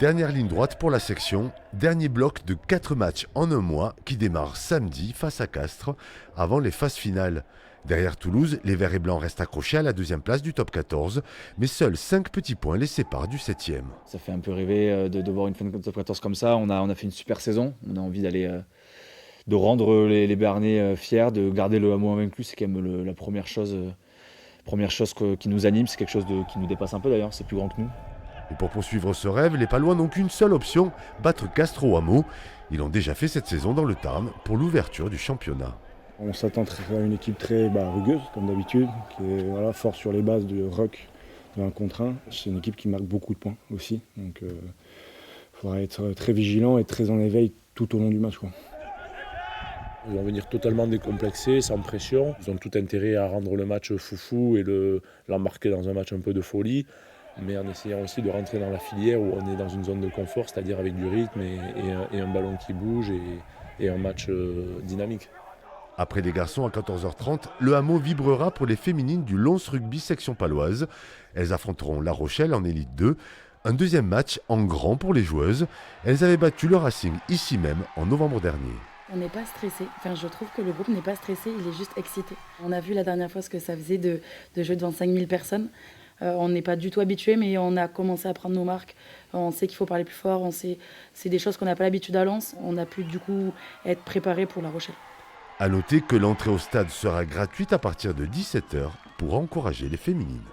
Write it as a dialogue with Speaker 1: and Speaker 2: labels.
Speaker 1: Dernière ligne droite pour la section, dernier bloc de 4 matchs en un mois qui démarre samedi face à Castres avant les phases finales. Derrière Toulouse, les Verts et Blancs restent accrochés à la deuxième place du top 14, mais seuls 5 petits points les séparent du 7e.
Speaker 2: Ça fait un peu rêver de voir une fin de top 14 comme ça. On a fait une super saison. On a envie de rendre les Béarnais fiers, de garder le hameau invaincu. C'est quand même la première chose qui nous anime. C'est quelque chose qui nous dépasse un peu d'ailleurs. C'est plus grand que nous.
Speaker 1: Et pour poursuivre ce rêve, les Palois n'ont qu'une seule option, battre Castres au hameau. Ils l'ont déjà fait cette saison dans le Tarn pour l'ouverture du championnat.
Speaker 3: On s'attend à une équipe très rugueuse, comme d'habitude, qui est forte sur les bases de ruck, de 1 contre 1. C'est une équipe qui marque beaucoup de points aussi. Donc il faudra être très vigilant et très en éveil tout au long du match, quoi.
Speaker 4: Ils vont venir totalement décomplexés, sans pression. Ils ont tout intérêt à rendre le match foufou et l'embarquer dans un match un peu de folie, mais en essayant aussi de rentrer dans la filière où on est dans une zone de confort, c'est-à-dire avec du rythme et un ballon qui bouge et un match dynamique.
Speaker 1: Après les garçons à 14h30, le hameau vibrera pour les féminines du Lons Rugby section paloise. Elles affronteront La Rochelle en élite 2. Un deuxième match en grand pour les joueuses. Elles avaient battu le Racing ici même en novembre dernier.
Speaker 5: On n'est pas stressé. Enfin, je trouve que le groupe n'est pas stressé, il est juste excité. On a vu la dernière fois ce que ça faisait de jouer devant 5000 personnes. On n'est pas du tout habitué, mais on a commencé à prendre nos marques. On sait qu'il faut parler plus fort. C'est des choses qu'on n'a pas l'habitude à Lens. On a pu du coup être préparé pour La Rochelle.
Speaker 1: A noter que l'entrée au stade sera gratuite à partir de 17h pour encourager les féminines.